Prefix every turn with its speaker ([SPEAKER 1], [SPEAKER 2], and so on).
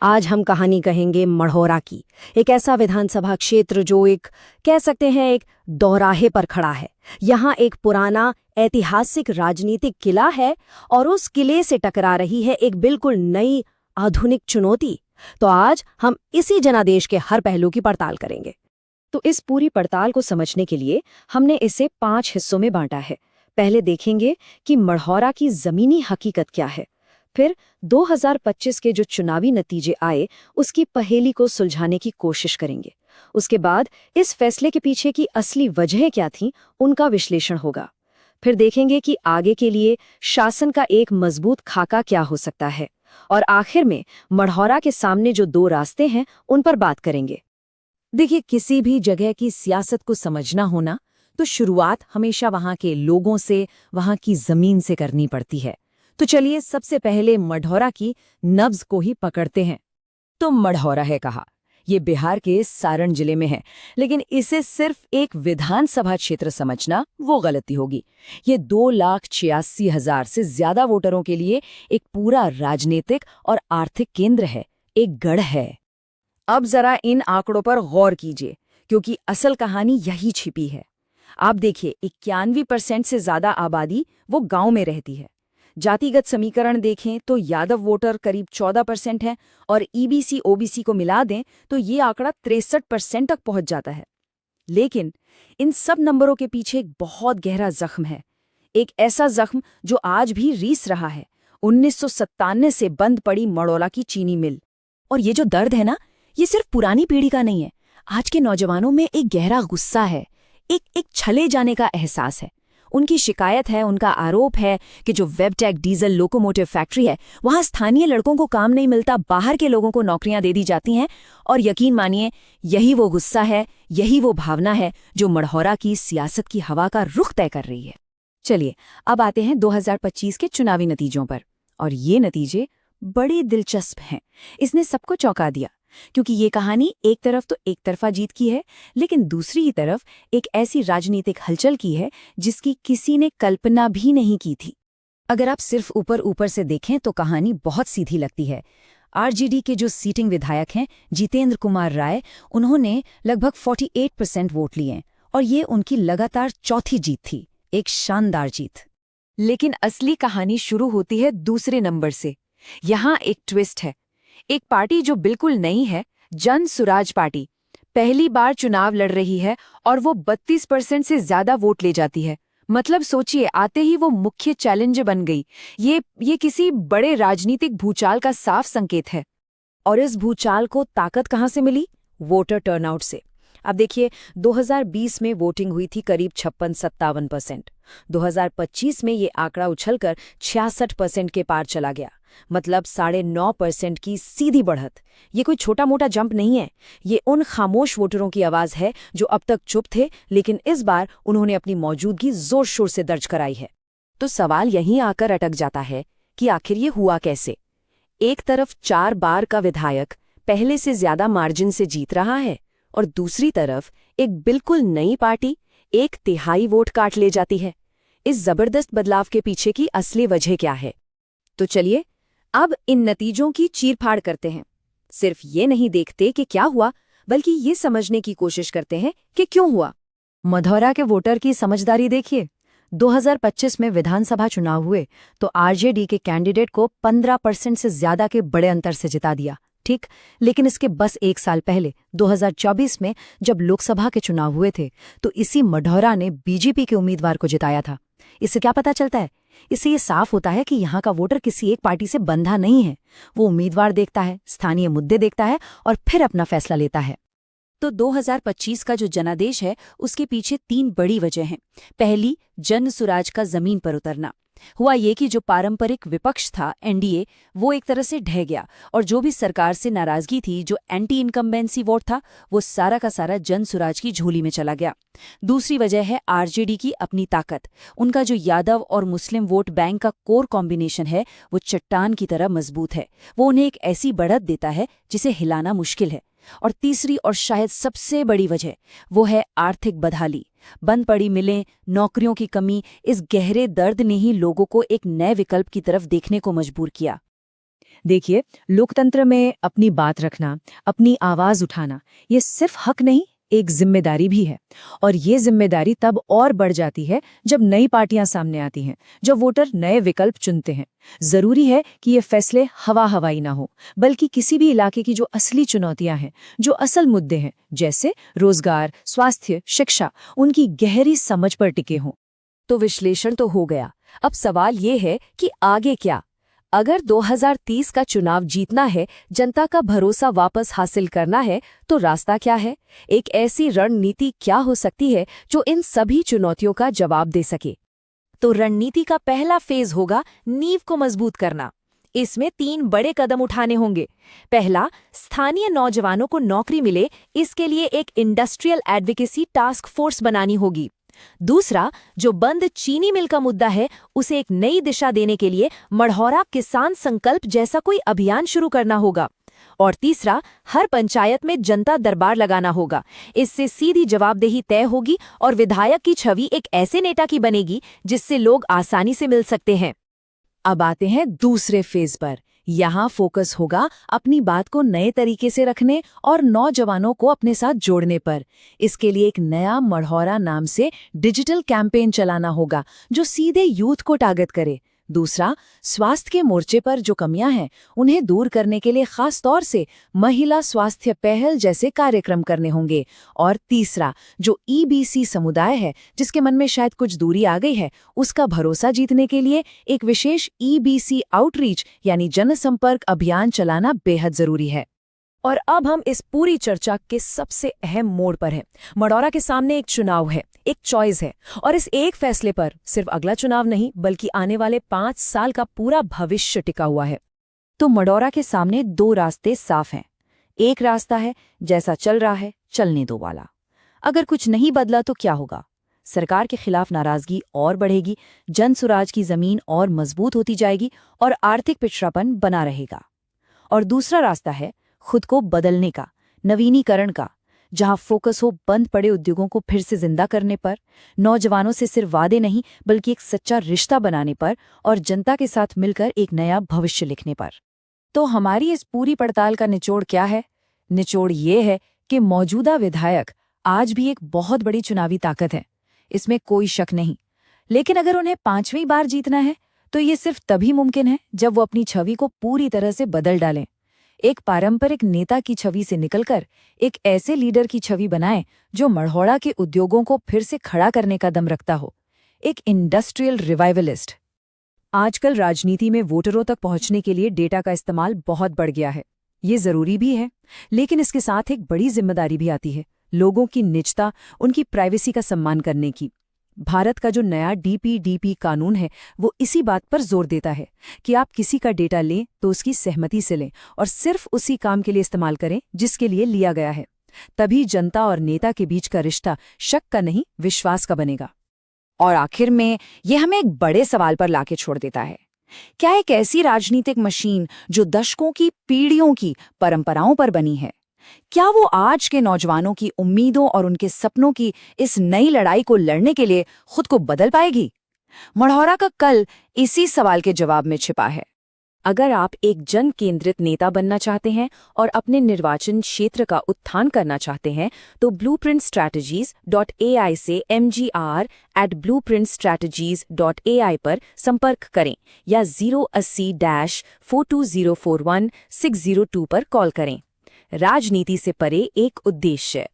[SPEAKER 1] आज हम कहानी कहेंगे मढ़ौरा की। एक ऐसा विधानसभा क्षेत्र जो एक कह सकते हैं एक दोराहे पर खड़ा है। यहाँ एक पुराना ऐतिहासिक राजनीतिक किला है और उस किले से टकरा रही है एक बिल्कुल नई आधुनिक चुनौती। तो आज हम इसी जनादेश के हर पहलू की पड़ताल करेंगे। तो इस पूरी पड़ताल को समझने के लिए हमने इसे 5 हिस्सों में बांटा है। पहले देखेंगे कि मढ़ौरा की जमीनी हकीकत क्या है। फिर 2025 के जो चुनावी नतीजे आए उसकी पहेली को सुलझाने की कोशिश करेंगे। उसके बाद इस फैसले के पीछे की असली वजह क्या थी उनका विश्लेषण होगा। फिर देखेंगे कि आगे के लिए शासन का एक मजबूत खाका क्या हो सकता है। और आखिर में मढ़ौरा के सामने जो 2 रास्ते हैं उन पर बात करेंगे। देखिए, किसी भी जगह की सियासत को समझना होना तो शुरुआत हमेशा वहां के लोगों से, वहां की जमीन से करनी पड़ती है। तो चलिए सबसे पहले मढ़ौरा की नब्ज को ही पकड़ते हैं। तो मढ़ौरा है कहा, ये बिहार के सारण जिले में है, लेकिन इसे सिर्फ एक विधानसभा क्षेत्र समझना वो गलती होगी। ये 2,86,000 से ज्यादा वोटरों के लिए एक पूरा राजनीतिक और आर्थिक केंद्र है, एक गढ़ है। अब जरा इन आंकड़ों पर गौर कीजिए, क्योंकि असल कहानी यही छिपी है। आप देखिए, 91% से ज्यादा आबादी वो गांव में रहती है। जातिगत समीकरण देखें तो यादव वोटर करीब 14% है और ईबीसी ओबीसी को मिला दें तो ये आंकड़ा 63% तक पहुंच जाता है। लेकिन इन सब नंबरों के पीछे एक बहुत गहरा जख्म है, एक ऐसा जख्म जो आज भी रीस रहा है। 1997 से बंद पड़ी मढ़ौरा की चीनी मिल। और ये जो दर्द है ना, ये सिर्फ पुरानी पीढ़ी का नहीं है। आज के नौजवानों में एक गहरा गुस्सा है, एक छले जाने का एहसास है। उनकी शिकायत है, उनका आरोप है कि जो वेबटेक डीजल लोकोमोटिव फैक्ट्री है वहां स्थानीय लड़कों को काम नहीं मिलता, बाहर के लोगों को नौकरियां दे दी जाती हैं। और यकीन मानिए, यही वो गुस्सा है, यही वो भावना है जो मढ़ौरा की सियासत की हवा का रुख तय कर रही है। चलिए अब आते हैं 2025 के चुनावी नतीजों पर। और ये नतीजे बड़े दिलचस्प हैं। इसने सबको चौंका दिया, क्योंकि ये कहानी एक तरफ तो एक तरफा जीत की है, लेकिन दूसरी ही तरफ एक ऐसी राजनीतिक हलचल की है जिसकी किसी ने कल्पना भी नहीं की थी। अगर आप सिर्फ ऊपर ऊपर से देखें तो कहानी बहुत सीधी लगती है। आरजेडी के जो सीटिंग विधायक हैं जितेंद्र कुमार राय, उन्होंने लगभग 48% वोट लिए और ये उनकी लगातार चौथी जीत थी, एक शानदार जीत। लेकिन असली कहानी शुरू होती है दूसरे नंबर से। यहाँ एक ट्विस्ट है। एक पार्टी जो बिल्कुल नई है, जन सुराज पार्टी, पहली बार चुनाव लड़ रही है और वो 32% से ज्यादा वोट ले जाती है। मतलब सोचिए, आते ही वो मुख्य चैलेंजर बन गई। ये किसी बड़े राजनीतिक भूचाल का साफ संकेत है। और इस भूचाल को ताकत कहाँ से मिली? वोटर टर्नआउट से। अब देखिए, 2020 में वोटिंग हुई थी करीब 56-57%। 2025 में ये आंकड़ा उछलकर 66% के पार चला गया। मतलब 9.5% की सीधी बढ़त। ये कोई छोटा मोटा जंप नहीं है। ये उन खामोश वोटरों की आवाज है जो अब तक चुप थे, लेकिन इस बार उन्होंने अपनी मौजूदगी जोर शोर से दर्ज कराई है। तो सवाल यहीं आकर अटक जाता है कि आखिर ये हुआ कैसे? एक तरफ 4 बार का विधायक पहले से ज्यादा मार्जिन से जीत रहा है और दूसरी तरफ एक बिल्कुल नई पार्टी 1/3 वोट काट ले जाती है। इस जबरदस्त बदलाव के पीछे की असली वजह क्या है? तो चलिए अब इन नतीजों की चीरफाड़ करते हैं। सिर्फ ये नहीं देखते कि क्या हुआ, बल्कि ये समझने की कोशिश करते हैं कि क्यों हुआ। मढ़ौरा के वोटर की समझदारी देखिए। 2025 में विधानसभा चुनाव हुए तो आरजेडी के कैंडिडेट को 15% से ज्यादा के बड़े अंतर से जिता दिया, ठीक। लेकिन इसके बस 1 साल पहले 2024 में जब लोकसभा के चुनाव हुए थे तो इसी मढ़ौरा ने बीजेपी के उम्मीदवार को जिताया था। इससे क्या पता चलता है? इससे ये साफ होता है कि यहाँ का वोटर किसी एक पार्टी से बंधा नहीं है। वो उम्मीदवार देखता है, स्थानीय मुद्दे देखता है और फिर अपना फैसला लेता है। तो 2025 का जो जनादेश है उसके पीछे 3 बड़ी वजह हैं। पहली, जन सुराज का जमीन पर उतरना। हुआ ये कि जो पारंपरिक विपक्ष था एनडीए, वो एक तरह से ढह गया और जो भी सरकार से नाराजगी थी, जो एंटी इनकम्बेंसी वोट था, वो सारा का सारा जन सुराज की झोली में चला गया। दूसरी वजह है आरजेडी की अपनी ताकत। उनका जो यादव और मुस्लिम वोट बैंक का कोर कॉम्बिनेशन है वो चट्टान की तरह मजबूत है। वो उन्हें एक ऐसी बढ़त देता है जिसे हिलाना मुश्किल है। और तीसरी और शायद सबसे बड़ी वजह वो है आर्थिक बदहाली। बंद पड़ी मिलें, नौकरियों की कमी, इस गहरे दर्द ने ही लोगों को एक नए विकल्प की तरफ देखने को मजबूर किया।
[SPEAKER 2] देखिए, लोकतंत्र में अपनी बात रखना, अपनी आवाज उठाना, ये सिर्फ हक नहीं, एक जिम्मेदारी भी है। और ये जिम्मेदारी तब और बढ़ जाती है जब नई पार्टियां सामने आती हैं, जब वोटर नए विकल्प चुनते हैं। जरूरी है कि ये फैसले हवा हवाई ना हो, बल्कि किसी भी इलाके की जो असली चुनौतियां हैं, जो असल मुद्दे हैं, जैसे रोजगार, स्वास्थ्य, शिक्षा, उनकी गहरी समझ पर टिके हों।
[SPEAKER 1] तो विश्लेषण तो हो गया। अब सवाल ये है कि आगे क्या? अगर 2030 का चुनाव जीतना है, जनता का भरोसा वापस हासिल करना है, तो रास्ता क्या है? एक ऐसी रणनीति क्या हो सकती है जो इन सभी चुनौतियों का जवाब दे सके? तो रणनीति का पहला फेज होगा नींव को मजबूत करना। इसमें 3 बड़े कदम उठाने होंगे। पहला, स्थानीय नौजवानों को नौकरी मिले, इसके लिए एक इंडस्ट्रियल एडवोकेसी टास्क फोर्स बनानी होगी। दूसरा, जो बंद चीनी मिल का मुद्दा है, उसे एक नई दिशा देने के लिए मढ़ौरा किसान संकल्प जैसा कोई अभियान शुरू करना होगा। और तीसरा, हर पंचायत में जनता दरबार लगाना होगा। इससे सीधी जवाबदेही तय होगी और विधायक की छवि एक ऐसे नेता की बनेगी जिससे लोग आसानी से मिल सकते हैं।
[SPEAKER 2] अब आते हैं दूसरे फेज पर। यहाँ फोकस होगा अपनी बात को नए तरीके से रखने और नौजवानों को अपने साथ जोड़ने पर। इसके लिए एक नया मढ़ौरा नाम से डिजिटल कैंपेन चलाना होगा जो सीधे यूथ को टारगेट करे। दूसरा, स्वास्थ्य के मोर्चे पर जो कमियां हैं उन्हें दूर करने के लिए खास तौर से महिला स्वास्थ्य पहल जैसे कार्यक्रम करने होंगे। और तीसरा, जो ईबीसी समुदाय है जिसके मन में शायद कुछ दूरी आ गई है, उसका भरोसा जीतने के लिए एक विशेष ईबीसी आउटरीच यानी जनसंपर्क अभियान चलाना बेहद जरूरी है।
[SPEAKER 1] और अब हम इस पूरी चर्चा के सबसे अहम मोड़ पर हैं। मढ़ौरा के सामने एक चुनाव है, एक चॉइस है, और इस एक फैसले पर सिर्फ अगला चुनाव नहीं बल्कि आने वाले 5 साल का पूरा भविष्य टिका हुआ है।
[SPEAKER 2] तो मढ़ौरा के सामने 2 रास्ते साफ हैं। एक रास्ता है जैसा चल रहा है चलने दो वाला। अगर कुछ नहीं बदला तो क्या होगा? सरकार के खिलाफ नाराजगी और बढ़ेगी, जनसुराज की जमीन और मजबूत होती जाएगी और आर्थिक पिछड़ापन बना रहेगा। और दूसरा रास्ता है खुद को बदलने का, नवीनीकरण का, जहां फोकस हो बंद पड़े उद्योगों को फिर से जिंदा करने पर, नौजवानों से सिर्फ वादे नहीं बल्कि एक सच्चा रिश्ता बनाने पर और जनता के साथ मिलकर एक नया भविष्य लिखने पर। तो हमारी इस पूरी पड़ताल का निचोड़ क्या है? निचोड़ ये है कि मौजूदा विधायक आज भी एक बहुत बड़ी चुनावी ताकत है, इसमें कोई शक नहीं। लेकिन अगर उन्हें 5वीं बार जीतना है तो ये सिर्फ तभी मुमकिन है जब वो अपनी छवि को पूरी तरह से बदल डालें। एक पारंपरिक नेता की छवि से निकलकर एक ऐसे लीडर की छवि बनाएं जो मढ़ौरा के उद्योगों को फिर से खड़ा करने का दम रखता हो, एक इंडस्ट्रियल रिवाइवलिस्ट। आजकल राजनीति में वोटरों तक पहुंचने के लिए डेटा का इस्तेमाल बहुत बढ़ गया है। ये जरूरी भी है, लेकिन इसके साथ एक बड़ी जिम्मेदारी भी आती है, लोगों की निजता, उनकी प्राइवेसी का सम्मान करने की। भारत का जो नया डीपीडीपी कानून है वो इसी बात पर जोर देता है कि आप किसी का डेटा लें तो उसकी सहमति से लें और सिर्फ उसी काम के लिए इस्तेमाल करें जिसके लिए लिया गया है। तभी जनता और नेता के बीच का रिश्ता शक का नहीं, विश्वास का बनेगा। और आखिर में ये हमें एक बड़े सवाल पर लाके छोड़ देता है। क्या एक ऐसी राजनीतिक मशीन जो दशकों की, पीढ़ियों की परंपराओं पर बनी है, क्या वो आज के नौजवानों की उम्मीदों और उनके सपनों की इस नई लड़ाई को लड़ने के लिए खुद को बदल पाएगी? मढ़ौरा का कल इसी सवाल के जवाब में छिपा है। अगर आप एक जन केंद्रित नेता बनना चाहते हैं और अपने निर्वाचन क्षेत्र का उत्थान करना चाहते हैं तो blueprintstrategies.ai से mgr@blueprintstrategies.ai पर संपर्क करें या 080-42041-602 पर कॉल करें। राजनीति से परे एक उद्देश्य।